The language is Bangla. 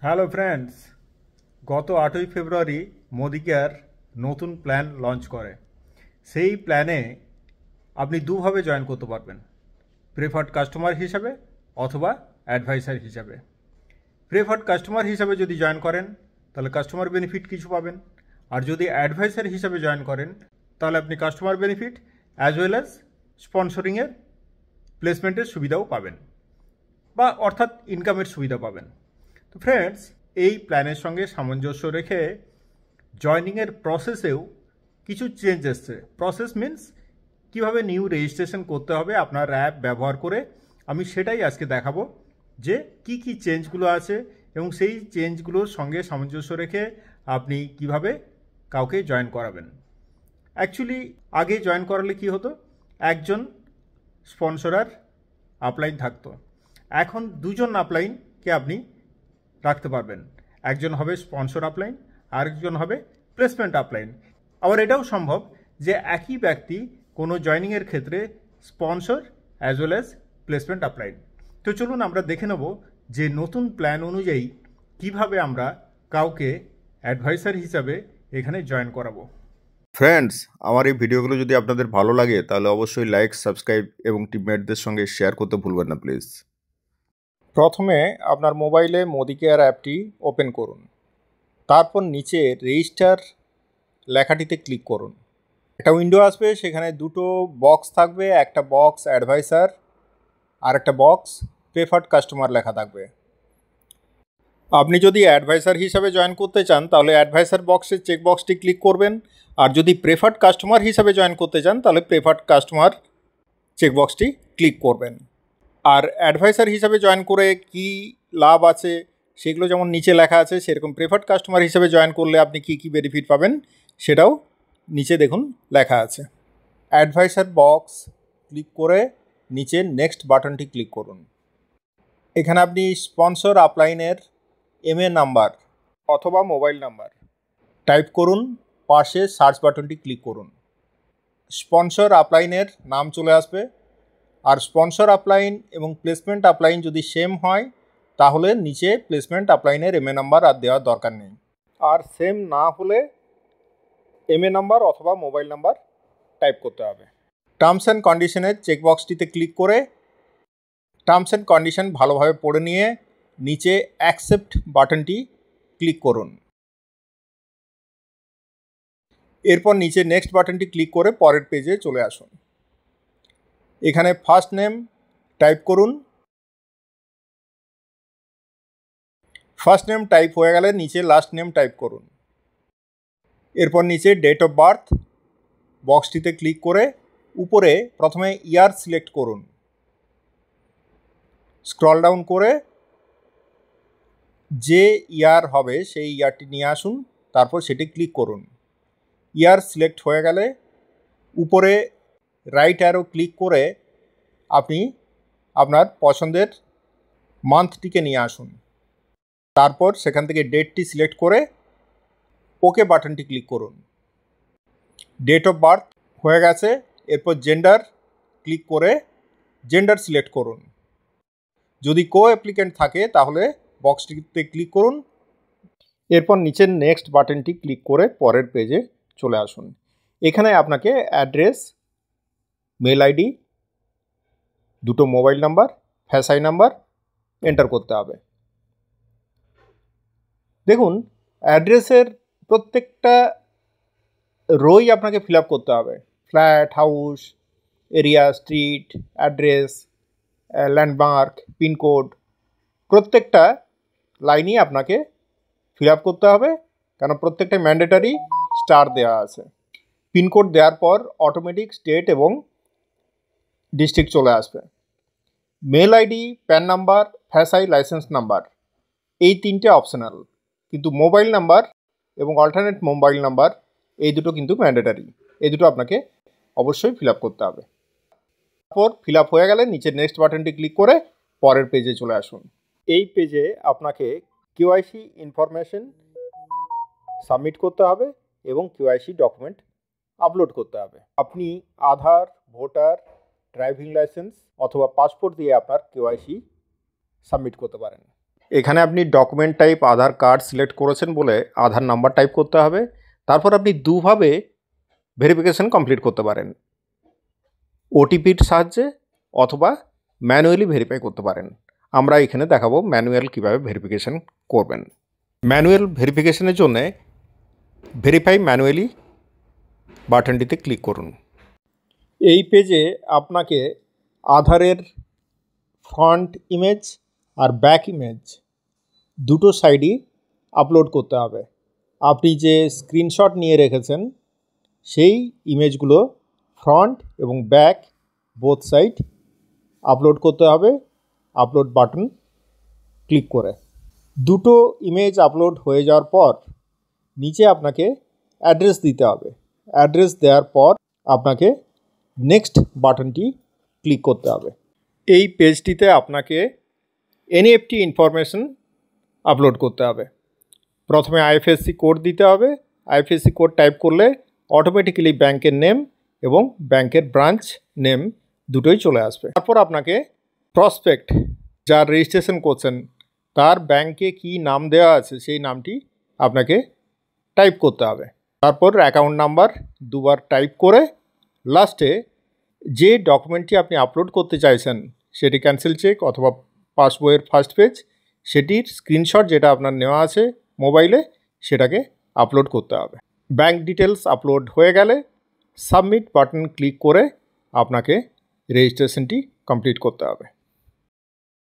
হ্যালো ফ্রেন্ডস, গত 8ই ফেব্রুয়ারি মোদি কেয়ার নতুন প্ল্যান লঞ্চ করে। সেই প্ল্যানে আপনি দুভাবে জয়েন করতে পারবেন, প্রেফার্ড কাস্টমার হিসাবে অথবা অ্যাডভাইসার হিসাবে। প্রেফার্ড কাস্টমার হিসাবে যদি জয়েন করেন তাহলে কাস্টমার বেনিফিট কিছু পাবেন, আর যদি অ্যাডভাইসার হিসাবে জয়েন করেন তাহলে আপনি customer benefit as well as স্পন্সরিংয়ের প্লেসমেন্টের সুবিধাও পাবেন, বা অর্থাৎ ইনকামের সুবিধা পাবেন। তো ফ্রেন্ডস, এই প্ল্যানের সঙ্গে সামঞ্জস্য রেখে জয়নিংয়ের প্রসেসেও কিছু চেঞ্জ এসছে। প্রসেস মিনস কীভাবে নিউ রেজিস্ট্রেশন করতে হবে আপনার অ্যাপ ব্যবহার করে, আমি সেটাই আজকে দেখাবো যে কি কি চেঞ্জগুলো আছে এবং সেই চেঞ্জগুলোর সঙ্গে সামঞ্জস্য রেখে আপনি কিভাবে কাউকে জয়েন করাবেন। অ্যাকচুয়ালি আগে জয়েন করালে কি হতো, একজন স্পন্সরার আপলাইন থাকতো, এখন দুজন আপলাইনকে আপনি রাখতে পারবেন। একজন হবে স্পন্সর আপলাইন, আরেকজন হবে প্লেসমেন্ট আপলাইন। আবার এটাও সম্ভব যে একই ব্যক্তি কোনো জয়নিংয়ের ক্ষেত্রে sponsor as well as placement upline. তো চলুন আমরা দেখে নেব যে নতুন প্ল্যান অনুযায়ী কিভাবে আমরা কাউকে অ্যাডভাইসার হিসাবে এখানে জয়েন করাবো। ফ্রেন্ডস, আমার এই ভিডিওগুলো যদি আপনাদের ভালো লাগে তাহলে অবশ্যই লাইক, সাবস্ক্রাইব এবং টিমমেটদের সঙ্গে শেয়ার করতে ভুলবেন না প্লিজ। প্রথমে আপনার মোবাইলে মোদি কেয়ার অ্যাপটি ওপেন করুন, তারপর নিচে রেজিস্টার লেখাটিতে ক্লিক করুন। একটা উইন্ডো আসবে, সেখানে দুটো বক্স থাকবে, একটা বক্স অ্যাডভাইসার আর একটা বক্স প্রেফার্ড কাস্টমার লেখা থাকবে। আপনি যদি অ্যাডভাইসার হিসাবে জয়েন করতে চান তাহলে অ্যাডভাইসার বক্সের চেক বক্সটি ক্লিক করবেন, আর যদি প্রেফার্ড কাস্টমার হিসাবে জয়েন করতে চান তাহলে প্রেফার্ড কাস্টমার চেক বক্সটি ক্লিক করবেন। আর অ্যাডভাইসার হিসাবে জয়েন করে কি লাভ আছে সেগুলো যেমন নিচে লেখা আছে, সেরকম প্রেফার্ড কাস্টমার হিসেবে জয়েন করলে আপনি কি কি বেনিফিট পাবেন সেটাও নিচে দেখুন লেখা আছে। অ্যাডভাইসার বক্স ক্লিক করে নিচে নেক্সট বাটনটি ক্লিক করুন। এখানে আপনি স্পন্সর আপলাইনের এমএ নাম্বার অথবা মোবাইল নাম্বার টাইপ করুন, পাশে সার্চ বাটনটি ক্লিক করুন। স্পন্সর আপলাইনের নাম চলে আসবে, আর স্পন্সর আপলাইন এবং প্লেসমেন্ট আপলাইন যদি সেম হয় তাহলে নিচে প্লেসমেন্ট আপলাইনের এমএ নাম্বার আর দেওয়ার দরকার নেই, আর সেম না হলে এমএ নাম্বার অথবা মোবাইল নাম্বার টাইপ করতে হবে। টার্মস অ্যান্ড কন্ডিশনের চেকবক্সটিতে ক্লিক করে টার্মস অ্যান্ড কন্ডিশন ভালোভাবে পড়ে নিয়ে নিচে অ্যাকসেপ্ট বাটনটি ক্লিক করুন। এরপর নিচে নেক্সট বাটনটি ক্লিক করে পরের পেজে চলে আসুন। এখানে ফার্স্ট নেম টাইপ করুন। ফার্স্ট নেম টাইপ হয়ে গেলে নিচে লাস্ট নেম টাইপ করুন। এরপর নিচে ডেট অফ বার্থ বক্সটিতে ক্লিক করে উপরে প্রথমে ইয়ার সিলেক্ট করুন। স্ক্রল ডাউন করে যে ইয়ার হবে সেই ইয়ারটি নিয়ে আসুন, তারপর সেটি ক্লিক করুন। ইয়ার সিলেক্ট হয়ে গেলে উপরে রাইট অ্যারো ক্লিক করে আপনি আপনার পছন্দের মান্থটিকে নিয়ে আসুন, তারপর সেখান থেকে ডেটটি সিলেক্ট করে ওকে বাটনটি ক্লিক করুন। ডেট অফ বার্থ হয়ে গেছে, এরপর জেন্ডার ক্লিক করে জেন্ডার সিলেক্ট করুন। যদি কো অ্যাপ্লিকেন্ট থাকে তাহলে বক্সটিতে ক্লিক করুন। এরপর নিচের নেক্সট বাটনটি ক্লিক করে পরের পেজে চলে আসুন। এখানে আপনাকে অ্যাড্রেস, মেল আইডি, দুটো mobile number, FSSAI number enter করতে হবে। দেখুন, অ্যাড্রেসের প্রত্যেকটা রোই আপনাকে ফিল আপ করতে হবে। Flat, house, area, street, address, landmark, pin code, প্রত্যেকটা লাইনই আপনাকে ফিল আপ করতে হবে, কারণ প্রত্যেকটা ম্যান্ডেটারি স্টার দেওয়া আছে। পিনকোড দেওয়ার পর অটোমেটিক স্টেট এবং ডিস্ট্রিক্ট চলে আসবে। মেল আইডি, প্যান নাম্বার, ফ্যাসাই, লাইসেন্স নাম্বার এই তিনটে অপশনাল, কিন্তু মোবাইল নাম্বার এবং অল্টারনেট মোবাইল নাম্বার এই দুটো কিন্তু ম্যান্ডেটারি। এই দুটো আপনাকে অবশ্যই ফিল আপ করতে হবে। তারপর ফিল আপ হয়ে গেলে নিচে নেক্সট বাটনটি ক্লিক করে পরের পেজে চলে আসুন। এই পেজে আপনাকে কেওয়াইসি ইনফরমেশন সাবমিট করতে হবে এবং কেওয়াইসি ডকুমেন্ট আপলোড করতে হবে। আপনি আধার, ভোটার, ড্রাইভিং লাইসেন্স অথবা পাসপোর্ট দিয়ে আপনার কেওয়াইসি সাবমিট করতে পারেন। এখানে আপনি ডকুমেন্ট টাইপ আধার কার্ড সিলেক্ট করেছেন বলে আধার নাম্বার টাইপ করতে হবে। তারপর আপনি দুভাবে ভেরিফিকেশন কমপ্লিট করতে পারেন, ওটিপির সাহায্যে অথবা ম্যানুয়ালি ভেরিফাই করতে পারেন। আমরা এখানে দেখাবো ম্যানুয়াল কীভাবে ভেরিফিকেশন করবেন। ম্যানুয়াল ভেরিফিকেশনের জন্যে ভেরিফাই ম্যানুয়ালি বাটনটিতে ক্লিক করুন। এই পেজে আপনাকে আধারের ফ্রন্ট ইমেজ আর ব্যাক ইমেজ দুটো সাইডই আপলোড করতে হবে। আপনি যে স্ক্রিনশট নিয়ে রেখেছেন সেই ইমেজগুলো ফ্রন্ট এবং ব্যাক বোথ সাইড আপলোড করতে হবে আপলোড বাটন ক্লিক করে। দুটো ইমেজ আপলোড হয়ে যাওয়ার পর নিচে আপনাকে অ্যাড্রেস দিতে হবে। অ্যাড্রেস দেওয়ার পর আপনাকে নেক্সট বাটনটি ক্লিক করতে হবে। এই পেজটিতে আপনাকে এনইএফটি ইনফরমেশন আপলোড করতে হবে। প্রথমে আইএফএসসি কোড দিতে হবে। আইএফএসসি কোড টাইপ করলে অটোমেটিক্যালি ব্যাংকের নেম এবং ব্যাংকের ব্রাঞ্চ নেম দুটোই চলে আসবে। তারপর আপনাকে প্রসপেক্ট যার রেজিস্ট্রেশন করছেন তার ব্যাংকে কি নাম দেওয়া আছে সেই নামটি আপনাকে টাইপ করতে হবে। তারপর অ্যাকাউন্ট নাম্বার দুবার টাইপ করে লাস্টে যে ডকুমেন্টটি আপনি আপলোড করতে চাইছেন সেটি ক্যান্সেল চেক অথবা পাসবইয়ের ফার্স্ট পেজ সেটির স্ক্রিনশট যেটা আপনার নেওয়া আছে মোবাইলে সেটাকে আপলোড করতে হবে। ব্যাংক ডিটেলস আপলোড হয়ে গেলে সাবমিট বাটন ক্লিক করে আপনাকে রেজিস্ট্রেশনটি কমপ্লিট করতে হবে।